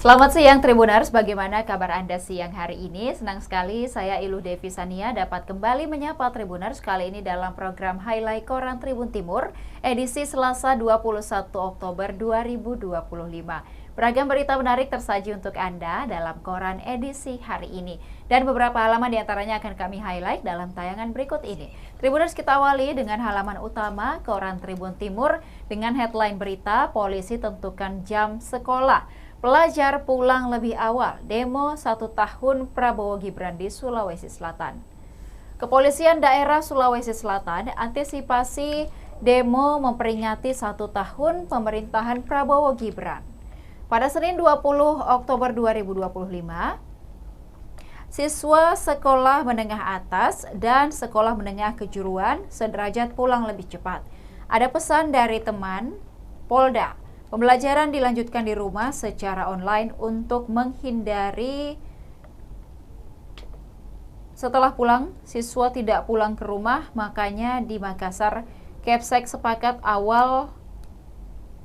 Selamat siang Tribuners, bagaimana kabar Anda siang hari ini? Senang sekali saya Ilu Devi Sania dapat kembali menyapa Tribuners kali ini dalam program Highlight Koran Tribun Timur edisi Selasa 21 Oktober 2025. Beragam berita menarik tersaji untuk Anda dalam koran edisi hari ini. Dan beberapa halaman diantaranya akan kami highlight dalam tayangan berikut ini. Tribuners, kita awali dengan halaman utama koran Tribun Timur dengan headline berita polisi tentukan jam sekolah. Pelajar pulang lebih awal, demo 1 tahun Prabowo Gibran di Sulawesi Selatan. Kepolisian daerah Sulawesi Selatan antisipasi demo memperingati 1 tahun pemerintahan Prabowo Gibran. Pada Senin 20 Oktober 2025, siswa sekolah menengah atas dan sekolah menengah kejuruan sederajat pulang lebih cepat. Ada pesan dari teman Polda. Pembelajaran dilanjutkan di rumah secara online untuk menghindari setelah pulang, siswa tidak pulang ke rumah, makanya di Makassar, Kepsek sepakat awal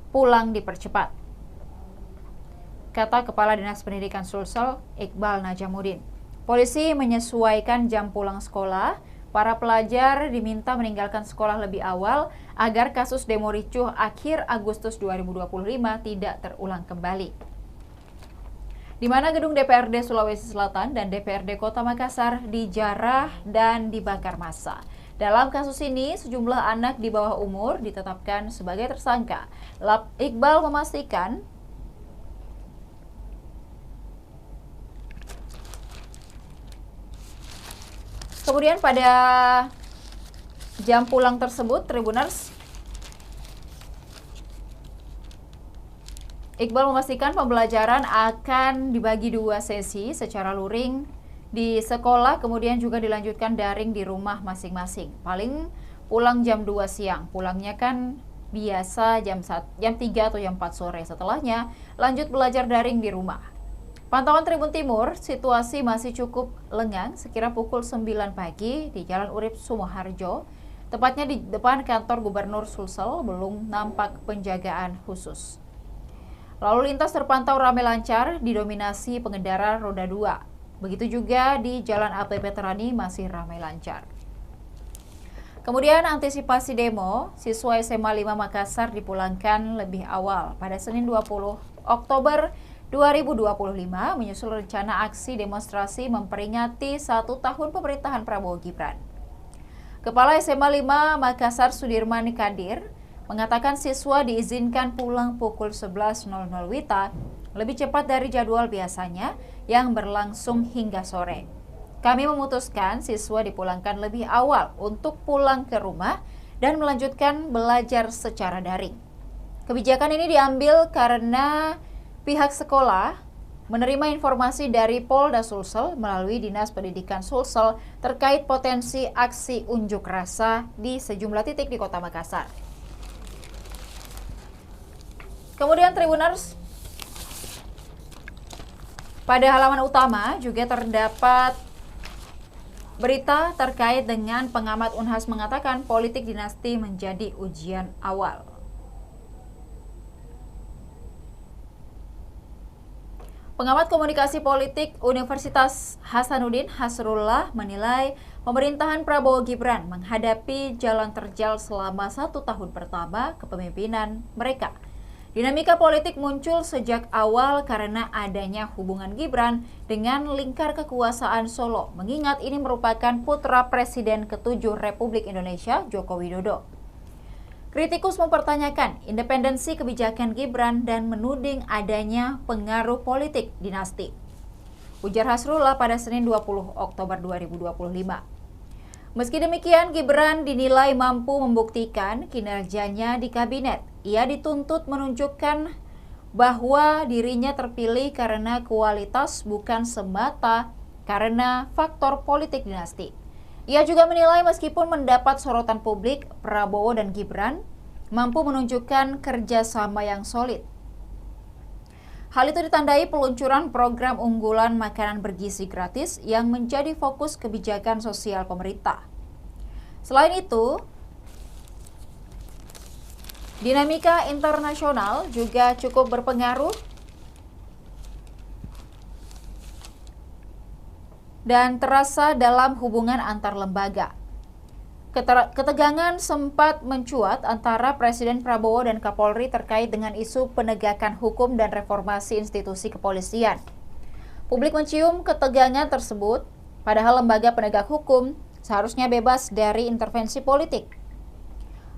pulang dipercepat. Kata Kepala Dinas Pendidikan Sulsel, Iqbal Najamuddin. Polisi menyesuaikan jam pulang sekolah. Para pelajar diminta meninggalkan sekolah lebih awal agar kasus demo ricuh akhir Agustus 2025 tidak terulang kembali. Di mana gedung DPRD Sulawesi Selatan dan DPRD Kota Makassar dijarah dan dibakar massa. Dalam kasus ini, sejumlah anak di bawah umur ditetapkan sebagai tersangka. Iqbal memastikan kemudian pada jam pulang tersebut, Tribuners, Iqbal memastikan pembelajaran akan dibagi 2 sesi secara luring di sekolah, kemudian juga dilanjutkan daring di rumah masing-masing. Paling pulang jam 2 siang, pulangnya kan biasa jam 3 atau jam 4 sore. Setelahnya lanjut belajar daring di rumah. Pantauan Tribun Timur, situasi masih cukup lengang sekira pukul 9 pagi di Jalan Urip Sumoharjo, tepatnya di depan kantor Gubernur Sulsel, belum nampak penjagaan khusus. Lalu lintas terpantau ramai lancar, didominasi pengendara roda 2. Begitu juga di Jalan APP Terani masih ramai lancar. Kemudian antisipasi demo, siswa SMA 5 Makassar dipulangkan lebih awal pada Senin 20 Oktober 2025 menyusul rencana aksi demonstrasi memperingati 1 tahun pemerintahan Prabowo Gibran. Kepala SMA 5 Makassar Sudirman Kadir mengatakan siswa diizinkan pulang pukul 11.00 WITA lebih cepat dari jadwal biasanya yang berlangsung hingga sore. Kami memutuskan siswa dipulangkan lebih awal untuk pulang ke rumah dan melanjutkan belajar secara daring. Kebijakan ini diambil karena pihak sekolah menerima informasi dari Polda Sulsel melalui Dinas Pendidikan Sulsel terkait potensi aksi unjuk rasa di sejumlah titik di Kota Makassar. Kemudian Tribuners, pada halaman utama juga terdapat berita terkait dengan pengamat Unhas mengatakan politik dinasti menjadi ujian awal. Pengamat komunikasi politik Universitas Hasanuddin Hasrullah menilai pemerintahan Prabowo Gibran menghadapi jalan terjal selama 1 tahun pertama kepemimpinan mereka. Dinamika politik muncul sejak awal karena adanya hubungan Gibran dengan lingkar kekuasaan Solo, mengingat ini merupakan putra Presiden ke-7 Republik Indonesia, Joko Widodo. Kritikus mempertanyakan independensi kebijakan Gibran dan menuding adanya pengaruh politik dinasti. Ujar Hasrullah pada Senin 20 Oktober 2025. Meski demikian, Gibran dinilai mampu membuktikan kinerjanya di kabinet. Ia dituntut menunjukkan bahwa dirinya terpilih karena kualitas bukan semata karena faktor politik dinasti. Ia juga menilai meskipun mendapat sorotan publik, Prabowo dan Gibran mampu menunjukkan kerjasama yang solid. Hal itu ditandai peluncuran program unggulan makanan bergizi gratis yang menjadi fokus kebijakan sosial pemerintah. Selain itu, dinamika internasional juga cukup berpengaruh dan terasa dalam hubungan antar lembaga. Ketegangan sempat mencuat antara Presiden Prabowo dan Kapolri terkait dengan isu penegakan hukum dan reformasi institusi kepolisian. Publik mencium ketegangan tersebut, padahal lembaga penegak hukum seharusnya bebas dari intervensi politik.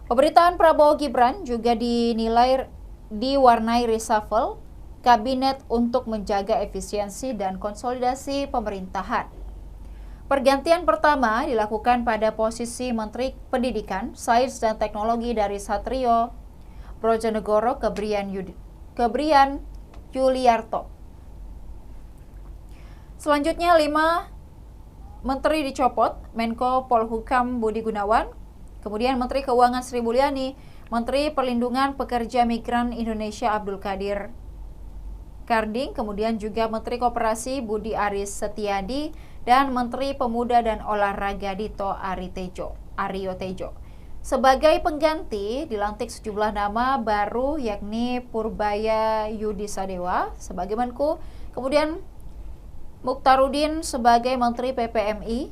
Pemerintahan Prabowo Gibran juga dinilai diwarnai reshuffle kabinet untuk menjaga efisiensi dan konsolidasi pemerintahan. Pergantian pertama dilakukan pada posisi Menteri Pendidikan, Sains dan Teknologi dari Satrio Brojonegoro ke Brian Yuliarto. Selanjutnya 5 menteri dicopot, Menko Polhukam Budi Gunawan, kemudian Menteri Keuangan Sri Mulyani, Menteri Perlindungan Pekerja Migran Indonesia Abdul Qadir Karding, kemudian juga Menteri Koperasi Budi Aris Setiadi, dan Menteri Pemuda dan Olahraga Dito Aryo Tejo. Sebagai pengganti, dilantik sejumlah nama baru yakni Purbaya Yudi Sadewa sebagai Menko, kemudian Mukhtaruddin sebagai Menteri PPMI,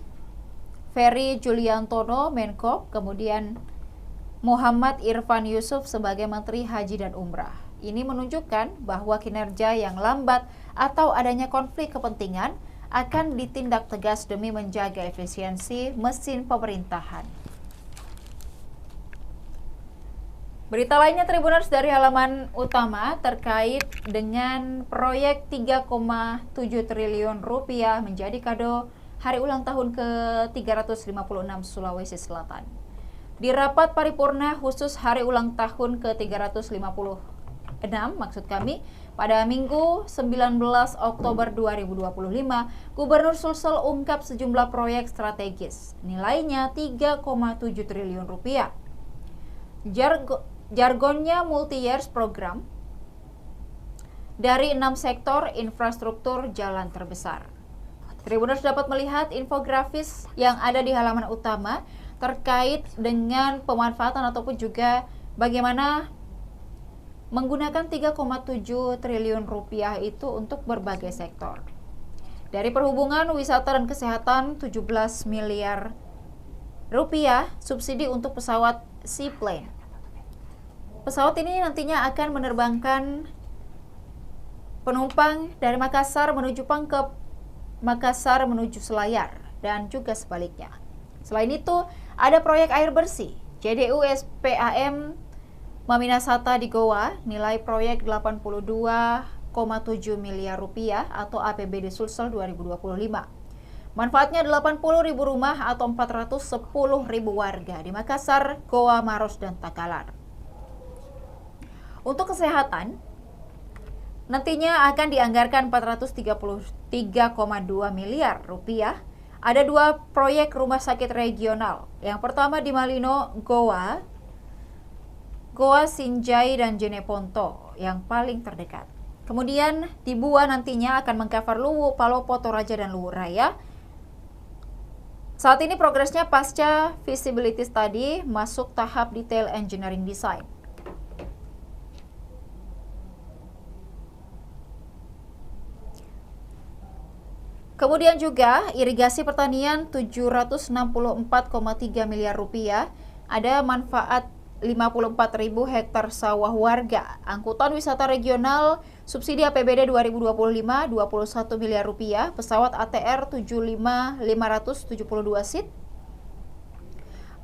Ferry Juliantono Menko, kemudian Muhammad Irfan Yusuf sebagai Menteri Haji dan Umrah. Ini menunjukkan bahwa kinerja yang lambat atau adanya konflik kepentingan akan ditindak tegas demi menjaga efisiensi mesin pemerintahan. Berita lainnya Tribuners dari halaman utama terkait dengan proyek 3,7 triliun rupiah menjadi kado hari ulang tahun ke-356 Sulawesi Selatan. Di rapat paripurna khusus hari ulang tahun ke-356 maksud kami, pada Minggu 19 Oktober 2025, Gubernur Sulsel ungkap sejumlah proyek strategis, nilainya 3,7 triliun rupiah. Jargonnya multi-years program dari 6 sektor infrastruktur jalan terbesar. Tribuners dapat melihat infografis yang ada di halaman utama terkait dengan pemanfaatan ataupun juga bagaimana menggunakan 3,7 triliun rupiah itu untuk berbagai sektor. Dari perhubungan, wisata, dan kesehatan 17 miliar rupiah subsidi untuk pesawat seaplane. Pesawat ini nantinya akan menerbangkan penumpang dari Makassar menuju Pangkep, Makassar menuju Selayar, dan juga sebaliknya. Selain itu, ada proyek air bersih, JDU SPAM Maminasata di Goa, nilai proyek 82,7 miliar rupiah atau APBD Sulsel 2025. Manfaatnya 80.000 rumah atau 410.000 warga di Makassar, Goa, Maros, dan Takalar. Untuk kesehatan, nantinya akan dianggarkan 433,2 miliar rupiah. Ada 2 proyek rumah sakit regional. Yang pertama di Malino, Goa, Sinjai, dan Jeneponto yang paling terdekat. Kemudian di Bua nantinya akan mengcover Luwu, Palopo, Toraja, dan Luwu Raya. Saat ini progresnya pasca feasibility study masuk tahap detail engineering design. Kemudian juga irigasi pertanian 764,3 miliar rupiah, ada manfaat 54.000 hektar sawah warga. Angkutan wisata regional subsidi APBD 2025 21 miliar rupiah, pesawat ATR 75572 seat.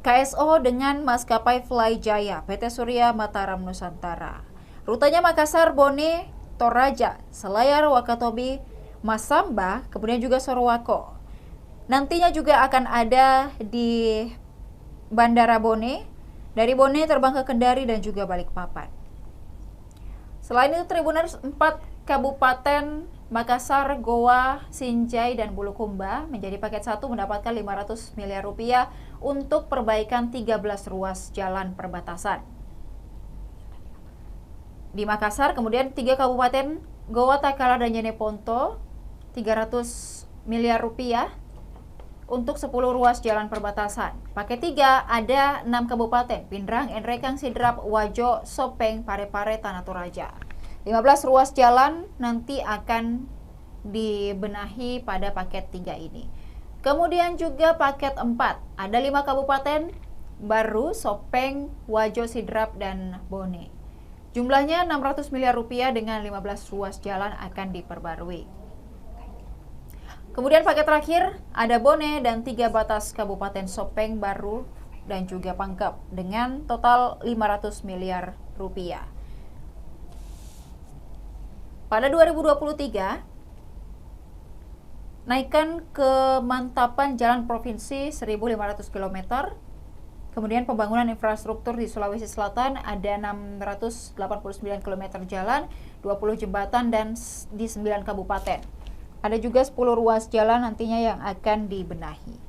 KSO dengan maskapai Fly Jaya, PT Surya Mataram Nusantara. Rutenya Makassar, Bone, Toraja, Selayar, Wakatobi, Masamba, kemudian juga Sorowako. Nantinya juga akan ada di Bandara Bone, dari Bone terbang ke Kendari dan juga Balikpapan. Selain itu, Tribuners 4 kabupaten Makassar, Goa, Sinjai, dan Bulukumba menjadi paket 1 mendapatkan 500 miliar rupiah untuk perbaikan 13 ruas jalan perbatasan. Di Makassar, kemudian 3 kabupaten Goa, Takalar, dan Jeneponto 300 miliar rupiah untuk 10 ruas jalan perbatasan. Paket 3 ada 6 kabupaten, Pindrang, Enrekang, Sidrap, Wajo, Sopeng, Parepare, Tanah Toraja. 15 ruas jalan nanti akan dibenahi pada paket 3 ini. Kemudian juga paket 4, ada 5 kabupaten baru, Sopeng, Wajo, Sidrap, dan Bone. Jumlahnya 600 miliar rupiah dengan 15 ruas jalan akan diperbarui. Kemudian paket terakhir ada Bone dan 3 batas kabupaten Sopeng baru dan juga Pangkep dengan total 500 miliar rupiah. Pada 2023, naikkan kemantapan jalan provinsi 1.500 km. Kemudian pembangunan infrastruktur di Sulawesi Selatan ada 689 km jalan, 20 jembatan dan di 9 kabupaten. Ada juga 10 ruas jalan nantinya yang akan dibenahi.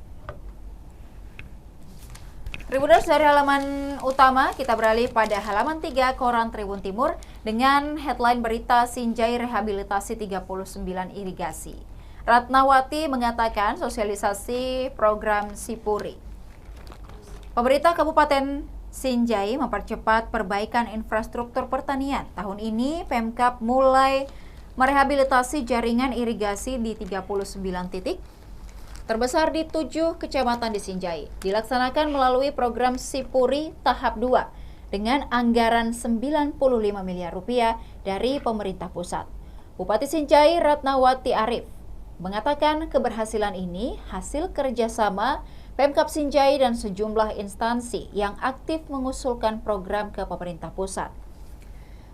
Tribuners, dari halaman utama kita beralih pada halaman 3 Koran Tribun Timur dengan headline berita Sinjai rehabilitasi 39 irigasi. Ratnawati mengatakan sosialisasi program Sipuri. Pemerintah Kabupaten Sinjai mempercepat perbaikan infrastruktur pertanian. Tahun ini Pemkab mulai merehabilitasi jaringan irigasi di 39 titik, terbesar di 7 kecamatan di Sinjai. Dilaksanakan melalui program Sipuri tahap 2 dengan anggaran 95 miliar rupiah dari pemerintah pusat. Bupati Sinjai Ratnawati Arif mengatakan keberhasilan ini hasil kerjasama Pemkab Sinjai dan sejumlah instansi yang aktif mengusulkan program ke pemerintah pusat.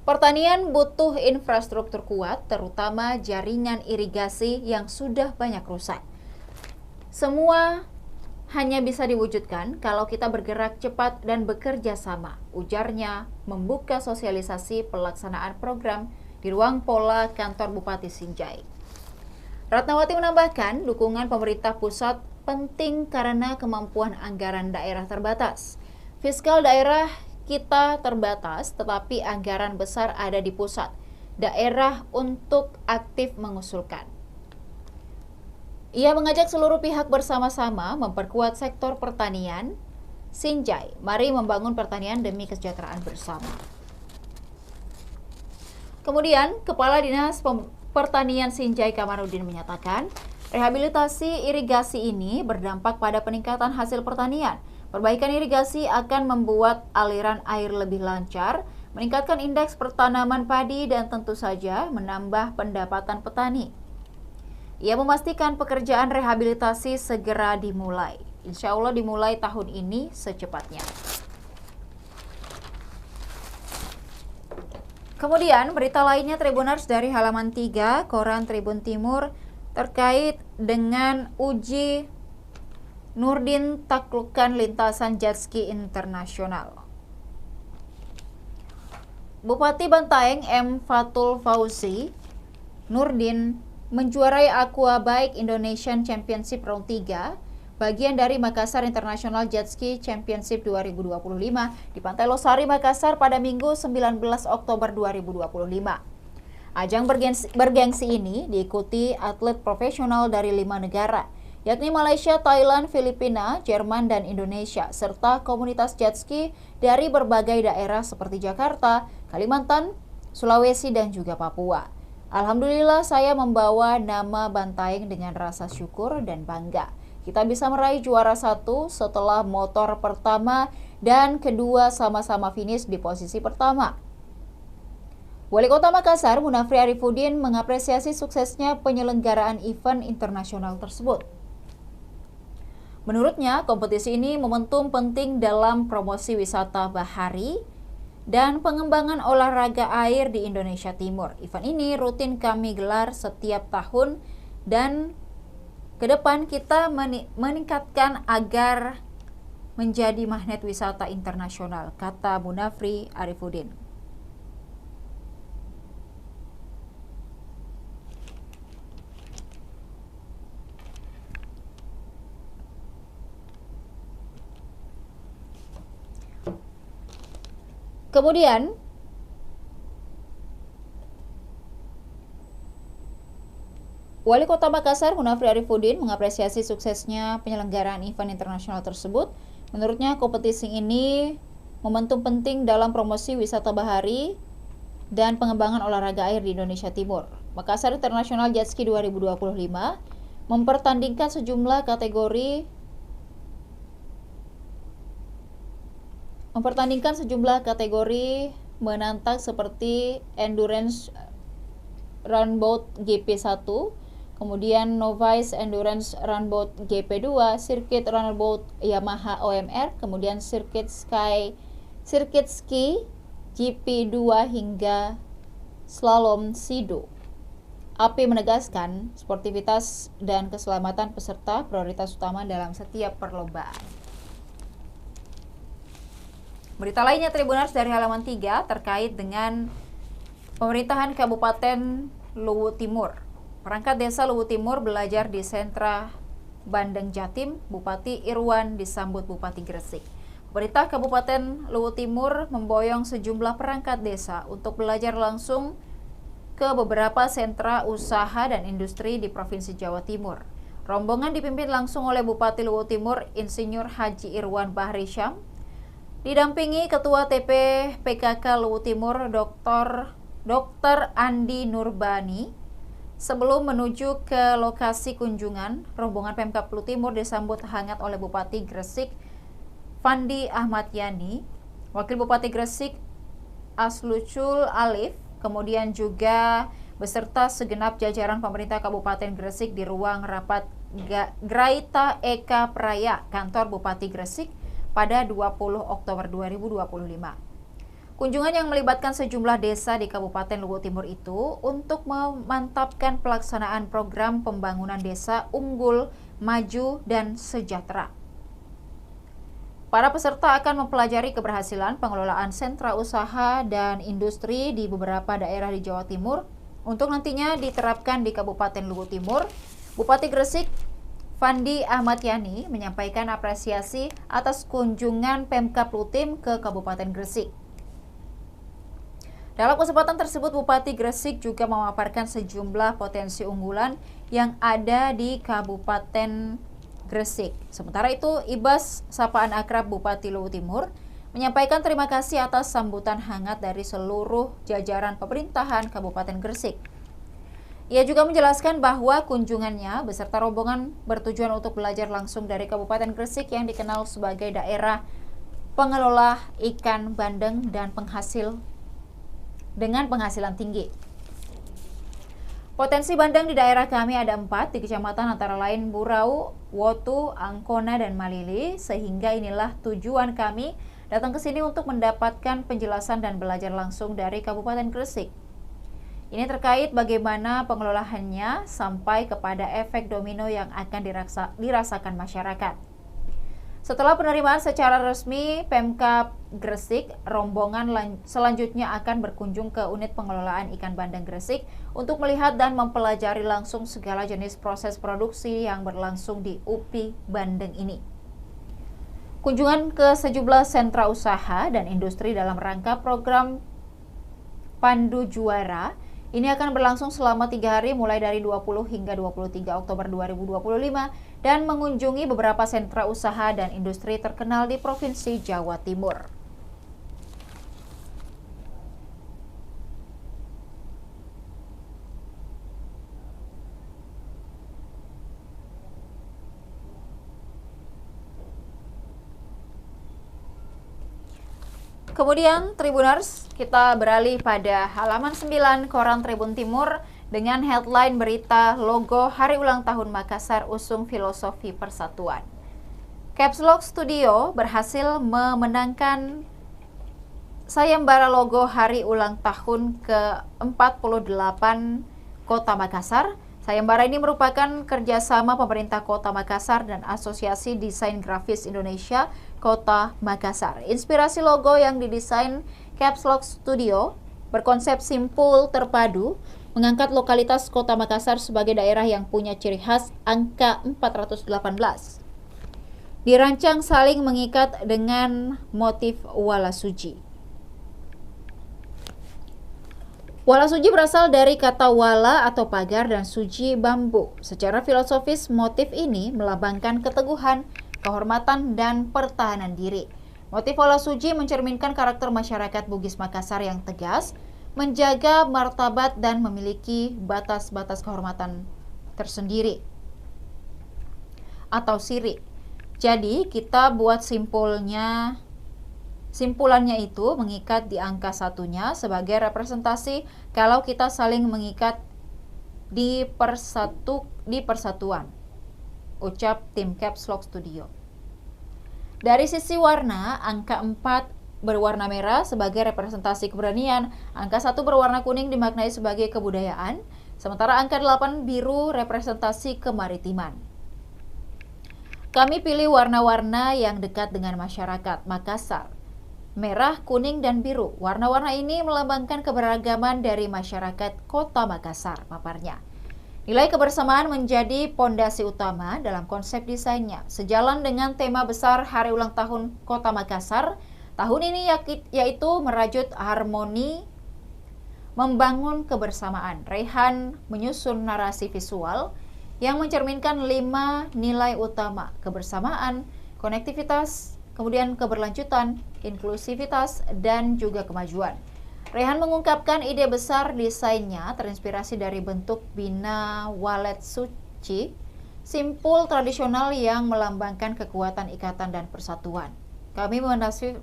Pertanian butuh infrastruktur kuat, terutama jaringan irigasi yang sudah banyak rusak. Semua hanya bisa diwujudkan kalau kita bergerak cepat dan bekerja sama, ujarnya membuka sosialisasi pelaksanaan program di ruang pola kantor Bupati Sinjai. Ratnawati menambahkan dukungan pemerintah pusat penting karena kemampuan anggaran daerah terbatas. Fiskal daerah kita terbatas, tetapi anggaran besar ada di pusat daerah untuk aktif mengusulkan. Ia mengajak seluruh pihak bersama-sama memperkuat sektor pertanian Sinjai. Mari membangun pertanian demi kesejahteraan bersama. Kemudian, Kepala Dinas Pertanian Sinjai Kamarudin menyatakan, rehabilitasi irigasi ini berdampak pada peningkatan hasil pertanian. Perbaikan irigasi akan membuat aliran air lebih lancar, meningkatkan indeks pertanaman padi, dan tentu saja menambah pendapatan petani. Ia memastikan pekerjaan rehabilitasi segera dimulai. Insya Allah dimulai tahun ini secepatnya. Kemudian berita lainnya Tribuners dari halaman 3 Koran Tribun Timur terkait dengan uji Nurdin taklukkan lintasan jetski internasional. Bupati Bantaeng M. Fatul Fauzi Nurdin menjuarai Aqua Bike Indonesian Championship Round 3 bagian dari Makassar International Jet Ski Championship 2025 di Pantai Losari, Makassar pada Minggu 19 Oktober 2025. Ajang bergengsi ini diikuti atlet profesional dari 5 negara, yakni Malaysia, Thailand, Filipina, Jerman, dan Indonesia, serta komunitas jet ski dari berbagai daerah seperti Jakarta, Kalimantan, Sulawesi, dan juga Papua. Alhamdulillah saya membawa nama Bantaeng dengan rasa syukur dan bangga. Kita bisa meraih juara 1 setelah motor pertama dan kedua sama-sama finish di posisi pertama. Wali Kota Makassar, Munafri Arifudin, mengapresiasi suksesnya penyelenggaraan event internasional tersebut. Menurutnya, kompetisi ini momentum penting dalam promosi wisata bahari dan pengembangan olahraga air di Indonesia Timur. Event ini rutin kami gelar setiap tahun dan ke depan kita meningkatkan agar menjadi magnet wisata internasional, kata Munafri Arifudin. Kemudian, Wali Kota Makassar, Munafri Arifudin, mengapresiasi suksesnya penyelenggaraan event internasional tersebut. Menurutnya, kompetisi ini momentum penting dalam promosi wisata bahari dan pengembangan olahraga air di Indonesia Timur. Makassar International Jet Ski 2025 mempertandingkan sejumlah kategori menantang seperti Endurance Runboat GP1, kemudian Novice Endurance Runboat GP2, Circuit Runboat Yamaha OMR, kemudian Circuit Ski GP2 hingga Slalom Sido. AP menegaskan sportivitas dan keselamatan peserta prioritas utama dalam setiap perlombaan. Berita lainnya Tribuners dari halaman 3 terkait dengan pemerintahan Kabupaten Luwu Timur. Perangkat Desa Luwu Timur belajar di sentra Bandeng Jatim, Bupati Irwan disambut Bupati Gresik. Pemerintah Kabupaten Luwu Timur memboyong sejumlah perangkat desa untuk belajar langsung ke beberapa sentra usaha dan industri di Provinsi Jawa Timur. Rombongan dipimpin langsung oleh Bupati Luwu Timur Insinyur Haji Irwan Bahri Syam, didampingi Ketua TP PKK Luwu Timur Dr. Andi Nurbani. Sebelum menuju ke lokasi kunjungan, rombongan Pemkab Luwu Timur disambut hangat oleh Bupati Gresik Fandi Ahmad Yani, Wakil Bupati Gresik Aslucul Alif, kemudian juga beserta segenap jajaran pemerintah Kabupaten Gresik di ruang rapat Graita Eka Praya, kantor Bupati Gresik pada 20 Oktober 2025. Kunjungan yang melibatkan sejumlah desa di Kabupaten Luwu Timur itu untuk memantapkan pelaksanaan program pembangunan desa unggul, maju, dan sejahtera. Para peserta akan mempelajari keberhasilan pengelolaan sentra usaha dan industri di beberapa daerah di Jawa Timur untuk nantinya diterapkan di Kabupaten Luwu Timur. Bupati Gresik Fandi Ahmad Yani menyampaikan apresiasi atas kunjungan Pemkab Luwu Timur ke Kabupaten Gresik. Dalam kesempatan tersebut, Bupati Gresik juga memaparkan sejumlah potensi unggulan yang ada di Kabupaten Gresik. Sementara itu, Ibas sapaan akrab Bupati Luwu Timur menyampaikan terima kasih atas sambutan hangat dari seluruh jajaran pemerintahan Kabupaten Gresik. Ia juga menjelaskan bahwa kunjungannya beserta rombongan bertujuan untuk belajar langsung dari Kabupaten Gresik yang dikenal sebagai daerah pengelola ikan bandeng dan dengan penghasilan tinggi. Potensi bandeng di daerah kami ada 4 di kecamatan antara lain Burau, Wotu, Angkona, dan Malili, sehingga inilah tujuan kami datang ke sini untuk mendapatkan penjelasan dan belajar langsung dari Kabupaten Gresik. Ini terkait bagaimana pengelolaannya sampai kepada efek domino yang akan dirasakan masyarakat. Setelah penerimaan secara resmi Pemkab Gresik, rombongan selanjutnya akan berkunjung ke unit pengelolaan ikan bandeng Gresik untuk melihat dan mempelajari langsung segala jenis proses produksi yang berlangsung di UPI Bandeng ini. Kunjungan ke sejumlah sentra usaha dan industri dalam rangka program Pandu Juara ini akan berlangsung selama 3 hari mulai dari 20 hingga 23 Oktober 2025 dan mengunjungi beberapa sentra usaha dan industri terkenal di Provinsi Jawa Timur. Kemudian Tribuners, kita beralih pada halaman 9 Koran Tribun Timur dengan headline berita logo Hari Ulang Tahun Makassar usung filosofi persatuan. Caps Lock Studio berhasil memenangkan sayembara logo Hari Ulang Tahun ke-48 Kota Makassar. Sayembara ini merupakan kerjasama pemerintah Kota Makassar dan Asosiasi Desain Grafis Indonesia Kota Makassar. Inspirasi logo yang didesain Caps Lock Studio berkonsep simpul terpadu, mengangkat lokalitas Kota Makassar sebagai daerah yang punya ciri khas angka 418. Dirancang saling mengikat dengan motif wala suji. Wala suji berasal dari kata wala atau pagar dan suji bambu. Secara filosofis, motif ini melambangkan keteguhan, kehormatan, dan pertahanan diri. Motif wala suji mencerminkan karakter masyarakat Bugis Makassar yang tegas, menjaga martabat dan memiliki batas-batas kehormatan tersendiri. atau siri. Jadi kita buat simpulannya itu mengikat di angka satunya sebagai representasi kalau kita saling mengikat di persatuan. Ucap tim Caps Lock Studio. Dari sisi warna, angka 4 berwarna merah sebagai representasi keberanian, angka 1 berwarna kuning dimaknai sebagai kebudayaan, sementara angka 8 biru representasi kemaritiman. Kami pilih warna-warna yang dekat dengan masyarakat Makassar. Merah, kuning, dan biru. Warna-warna ini melambangkan keberagaman dari masyarakat Kota Makassar, paparnya. Nilai kebersamaan menjadi pondasi utama dalam konsep desainnya. Sejalan dengan tema besar Hari Ulang Tahun Kota Makassar, tahun ini yaitu merajut harmoni, membangun kebersamaan. Rehan menyusun narasi visual yang mencerminkan 5 nilai utama: kebersamaan, konektivitas, kemudian keberlanjutan, inklusivitas, dan juga kemajuan. Rehan mengungkapkan ide besar desainnya terinspirasi dari bentuk Bina Walet Suci, simpul tradisional yang melambangkan kekuatan ikatan dan persatuan. Kami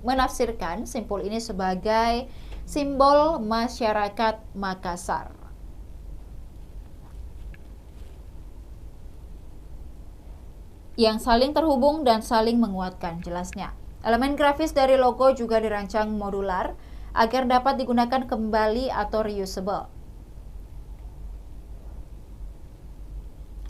menafsirkan simpul ini sebagai simbol masyarakat Makassar. Yang saling terhubung dan saling menguatkan, jelasnya. Elemen grafis dari logo juga dirancang modular agar dapat digunakan kembali atau reusable.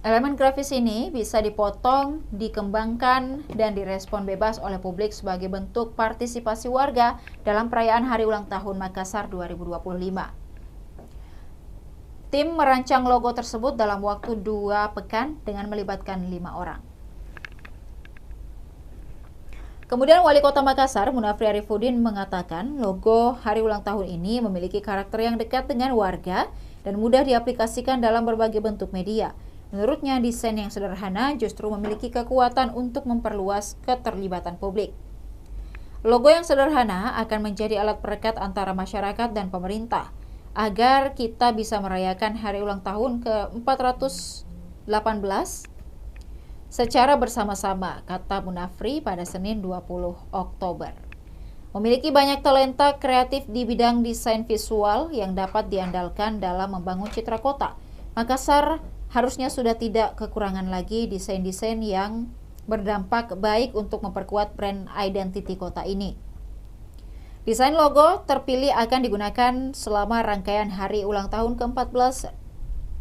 Elemen grafis ini bisa dipotong, dikembangkan, dan direspon bebas oleh publik sebagai bentuk partisipasi warga dalam perayaan Hari Ulang Tahun Makassar 2025. Tim merancang logo tersebut dalam waktu 2 pekan dengan melibatkan 5 orang. Kemudian Wali Kota Makassar, Munafri Arifudin, mengatakan logo Hari Ulang Tahun ini memiliki karakter yang dekat dengan warga dan mudah diaplikasikan dalam berbagai bentuk media. Menurutnya, desain yang sederhana justru memiliki kekuatan untuk memperluas keterlibatan publik. Logo yang sederhana akan menjadi alat perekat antara masyarakat dan pemerintah, agar kita bisa merayakan Hari Ulang Tahun ke-418 secara bersama-sama, kata Munafri pada Senin 20 Oktober. Memiliki banyak talenta kreatif di bidang desain visual yang dapat diandalkan dalam membangun citra kota. Makassar harusnya sudah tidak kekurangan lagi desain-desain yang berdampak baik untuk memperkuat brand identity kota ini. Desain logo terpilih akan digunakan selama rangkaian Hari Ulang Tahun ke-14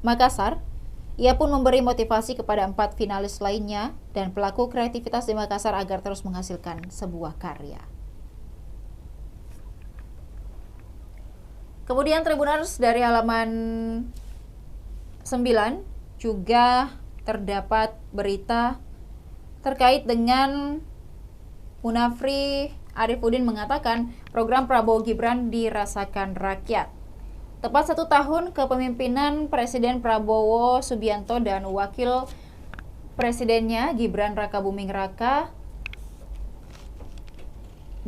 Makassar. Ia pun memberi motivasi kepada 4 finalis lainnya dan pelaku kreativitas di Makassar agar terus menghasilkan sebuah karya. Kemudian Tribuners dari halaman 9 juga terdapat berita terkait dengan Munafri Arifudin mengatakan program Prabowo Gibran dirasakan rakyat. Tepat 1 tahun kepemimpinan Presiden Prabowo Subianto dan Wakil Presidennya Gibran Rakabuming Raka,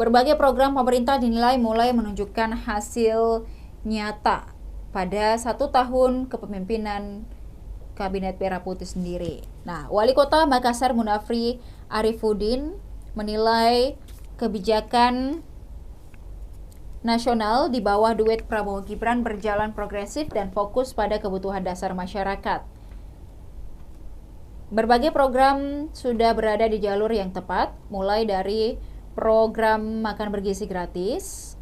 berbagai program pemerintah dinilai mulai menunjukkan hasil nyata pada 1 tahun kepemimpinan Kabinet Merah Putih sendiri. Nah, Wali Kota Makassar Munafri Arifudin menilai kebijakan nasional di bawah duet Prabowo Gibran berjalan progresif dan fokus pada kebutuhan dasar masyarakat. Berbagai program sudah berada di jalur yang tepat, mulai dari program makan bergizi gratis,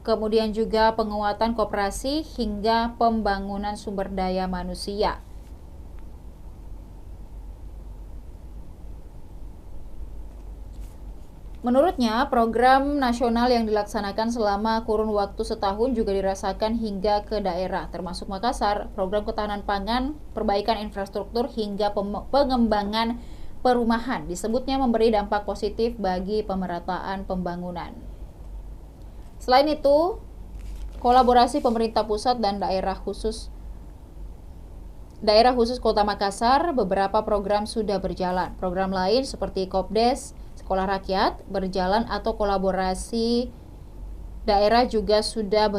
kemudian juga penguatan koperasi hingga pembangunan sumber daya manusia. Menurutnya, program nasional yang dilaksanakan selama kurun waktu setahun juga dirasakan hingga ke daerah, termasuk Makassar, program ketahanan pangan, perbaikan infrastruktur, hingga pengembangan perumahan. Disebutnya memberi dampak positif bagi pemerataan pembangunan. Selain itu, kolaborasi pemerintah pusat dan daerah khusus Kota Makassar, beberapa program sudah berjalan. Program lain seperti Kopdes, Sekolah Rakyat berjalan atau kolaborasi daerah juga sudah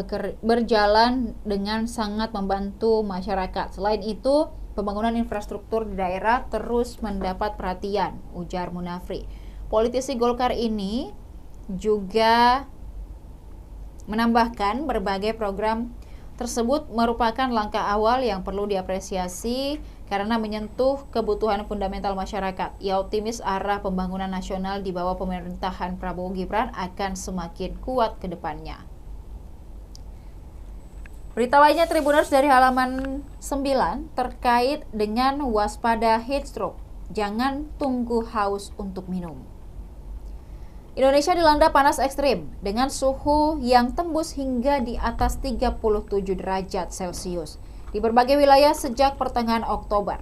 berjalan dengan sangat membantu masyarakat. Selain itu, Pembangunan infrastruktur di daerah terus mendapat perhatian, ujar Munafri. Politisi Golkar ini juga menambahkan berbagai program tersebut merupakan langkah awal yang perlu diapresiasi karena menyentuh kebutuhan fundamental masyarakat. Ia optimis arah pembangunan nasional di bawah pemerintahan Prabowo Gibran akan semakin kuat ke depannya. Berita lainnya Tribuners dari halaman 9 terkait dengan waspada heat stroke. Jangan tunggu haus untuk minum. Indonesia dilanda panas ekstrim dengan suhu yang tembus hingga di atas 37 derajat Celcius di berbagai wilayah sejak pertengahan Oktober.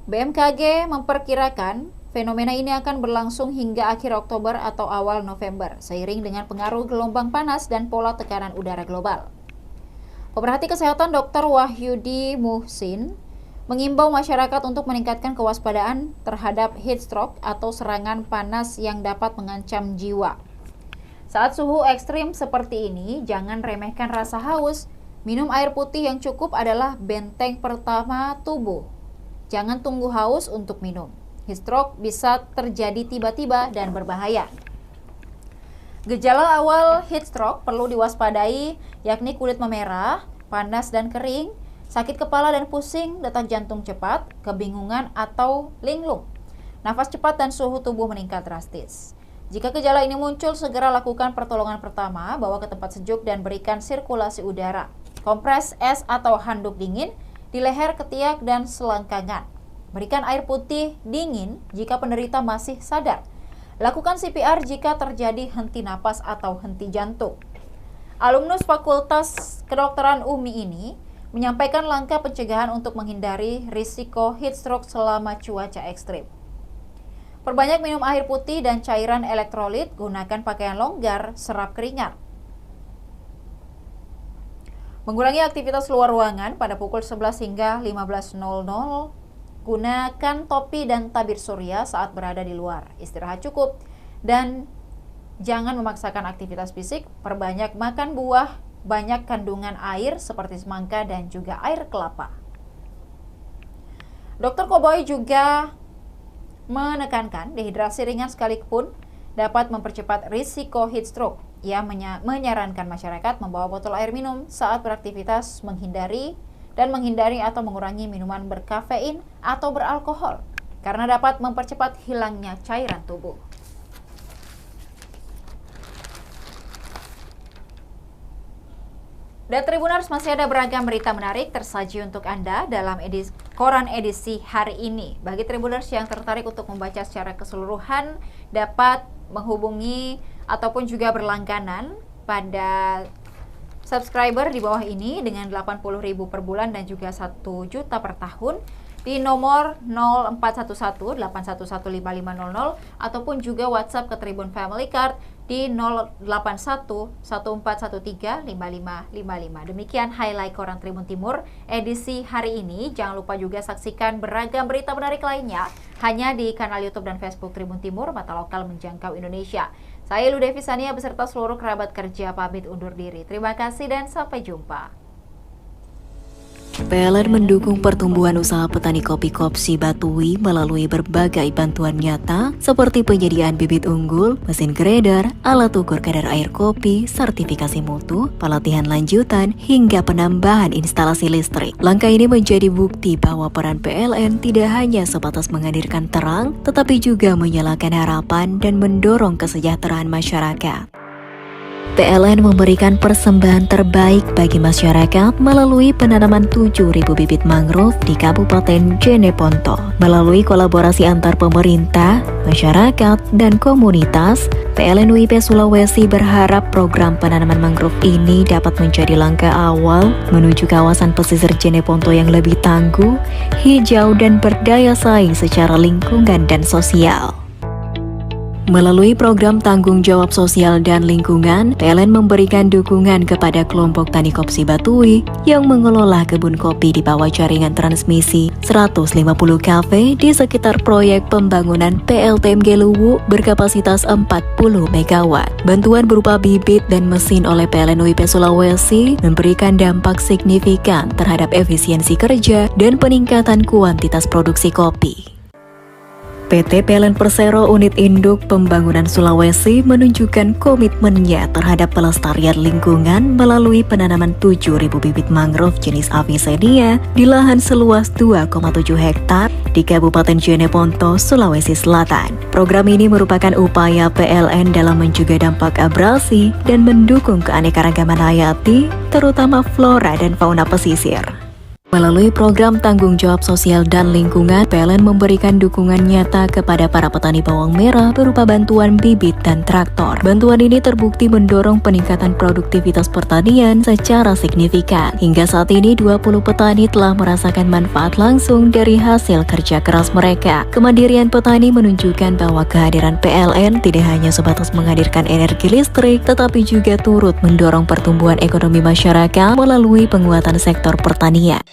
BMKG memperkirakan fenomena ini akan berlangsung hingga akhir Oktober atau awal November, seiring dengan pengaruh gelombang panas dan pola tekanan udara global. Pemerhati kesehatan Dr. Wahyudi Muhsin mengimbau masyarakat untuk meningkatkan kewaspadaan terhadap heat stroke atau serangan panas yang dapat mengancam jiwa. Saat suhu ekstrim seperti ini, jangan remehkan rasa haus. Minum air putih yang cukup adalah benteng pertama tubuh. Jangan tunggu haus untuk minum. Heat stroke bisa terjadi tiba-tiba dan berbahaya. Gejala awal heat stroke perlu diwaspadai, yakni kulit memerah, panas dan kering, sakit kepala dan pusing, detak jantung cepat, kebingungan atau linglung, nafas cepat dan suhu tubuh meningkat drastis. Jika gejala ini muncul, segera lakukan pertolongan pertama, bawa ke tempat sejuk dan berikan sirkulasi udara. Kompres es atau handuk dingin di leher, ketiak, dan selangkangan. Berikan air putih dingin jika penderita masih sadar. Lakukan CPR jika terjadi henti napas atau henti jantung. Alumnus Fakultas Kedokteran UMI ini menyampaikan langkah pencegahan untuk menghindari risiko heat stroke selama cuaca ekstrim. Perbanyak minum air putih dan cairan elektrolit, gunakan pakaian longgar, serap keringat. Mengurangi aktivitas luar ruangan pada pukul 11 hingga 15.00. Gunakan topi dan tabir surya saat berada di luar. Istirahat cukup dan jangan memaksakan aktivitas fisik. Perbanyak makan buah, banyak kandungan air seperti semangka dan juga air kelapa. Dr. Koboy juga menekankan dehidrasi ringan sekalipun dapat mempercepat risiko heat stroke. Ia menyarankan masyarakat membawa botol air minum saat beraktivitas, menghindari atau mengurangi minuman berkafein atau beralkohol karena dapat mempercepat hilangnya cairan tubuh. Dan Tribuners, masih ada beragam berita menarik tersaji untuk Anda dalam koran edisi hari ini. Bagi Tribuners yang tertarik untuk membaca secara keseluruhan, dapat menghubungi ataupun juga berlangganan pada subscriber di bawah ini dengan 80.000 per bulan dan juga 1 juta per tahun di nomor 0411811500 ataupun juga WhatsApp ke Tribun Family Card di 081141355555. Demikian highlight koran Tribun Timur edisi hari ini. Jangan lupa juga saksikan beragam berita menarik lainnya hanya di kanal YouTube dan Facebook Tribun Timur, mata lokal menjangkau Indonesia. Saya Ludevi Sania beserta seluruh kerabat kerja pamit undur diri. Terima kasih dan sampai jumpa. PLN mendukung pertumbuhan usaha petani kopi Kopsi Batui melalui berbagai bantuan nyata seperti penyediaan bibit unggul, mesin grader, alat ukur kadar air kopi, sertifikasi mutu, pelatihan lanjutan, hingga penambahan instalasi listrik. Langkah ini menjadi bukti bahwa peran PLN tidak hanya sebatas menghadirkan terang, tetapi juga menyalakan harapan dan mendorong kesejahteraan masyarakat. PLN memberikan persembahan terbaik bagi masyarakat melalui penanaman 7.000 bibit mangrove di Kabupaten Jeneponto. Melalui kolaborasi antar pemerintah, masyarakat, dan komunitas, PLN UIP Sulawesi berharap program penanaman mangrove ini dapat menjadi langkah awal menuju kawasan pesisir Jeneponto yang lebih tangguh, hijau, dan berdaya saing secara lingkungan dan sosial. Melalui program tanggung jawab sosial dan lingkungan, PLN memberikan dukungan kepada kelompok Tani Kopsi Batui yang mengelola kebun kopi di bawah jaringan transmisi 150 kV di sekitar proyek pembangunan PLTMG Luwu berkapasitas 40 MW. Bantuan berupa bibit dan mesin oleh PLN UIP Sulawesi memberikan dampak signifikan terhadap efisiensi kerja dan peningkatan kuantitas produksi kopi. PT PLN Persero Unit Induk Pembangunan Sulawesi menunjukkan komitmennya terhadap pelestarian lingkungan melalui penanaman 7.000 bibit mangrove jenis Avicennia di lahan seluas 2,7 hektar di Kabupaten Jeneponto, Sulawesi Selatan. Program ini merupakan upaya PLN dalam mencegah dampak abrasi dan mendukung keanekaragaman hayati, terutama flora dan fauna pesisir. Melalui program tanggung jawab sosial dan lingkungan, PLN memberikan dukungan nyata kepada para petani bawang merah berupa bantuan bibit dan traktor. Bantuan ini terbukti mendorong peningkatan produktivitas pertanian secara signifikan. Hingga saat ini 20 petani telah merasakan manfaat langsung dari hasil kerja keras mereka. Kemandirian petani menunjukkan bahwa kehadiran PLN tidak hanya sebatas menghadirkan energi listrik, tetapi juga turut mendorong pertumbuhan ekonomi masyarakat melalui penguatan sektor pertanian.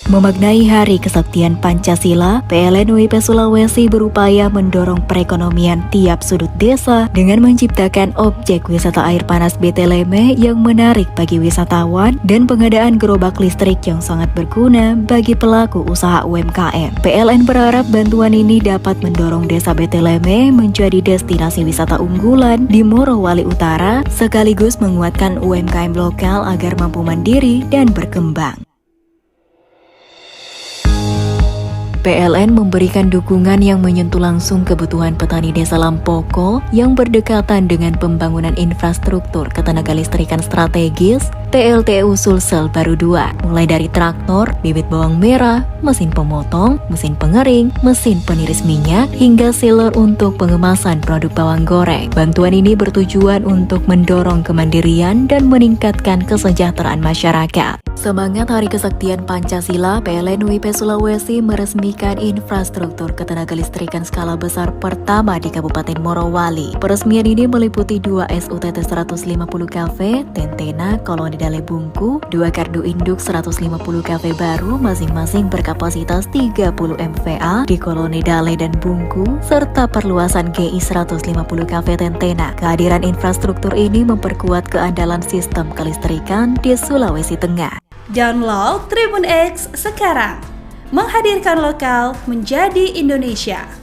Memaknai Hari Kesaktian Pancasila, PLN UIP Sulawesi berupaya mendorong perekonomian tiap sudut desa dengan menciptakan objek wisata air panas Beteleme yang menarik bagi wisatawan dan pengadaan gerobak listrik yang sangat berguna bagi pelaku usaha UMKM. PLN berharap bantuan ini dapat mendorong desa Beteleme menjadi destinasi wisata unggulan di Morowali Utara, sekaligus menguatkan UMKM lokal agar mampu mandiri dan berkembang. PLN memberikan dukungan yang menyentuh langsung kebutuhan petani desa Lampoko yang berdekatan dengan pembangunan infrastruktur ketenagalistrikan strategis PLTU Sulsel Baru 2, mulai dari traktor, bibit bawang merah, mesin pemotong, mesin pengering, mesin peniris minyak, hingga sealer untuk pengemasan produk bawang goreng. Bantuan ini bertujuan untuk mendorong kemandirian dan meningkatkan kesejahteraan masyarakat. Semangat Hari Kesaktian Pancasila, PLN UIP Sulawesi meresmikan infrastruktur ketenagalistrikan skala besar pertama di Kabupaten Morowali. Peresmian ini meliputi 2 SUTT 150 kV, Tentena, Koloni Dale Bungku, 2 kardu induk 150 kV baru masing-masing berkapasitas 30 MVA di Koloni Dale dan Bungku, serta perluasan GI 150 kV Tentena. Kehadiran infrastruktur ini memperkuat keandalan sistem kelistrikan di Sulawesi Tengah. Download Tribun X sekarang, menghadirkan lokal menjadi Indonesia.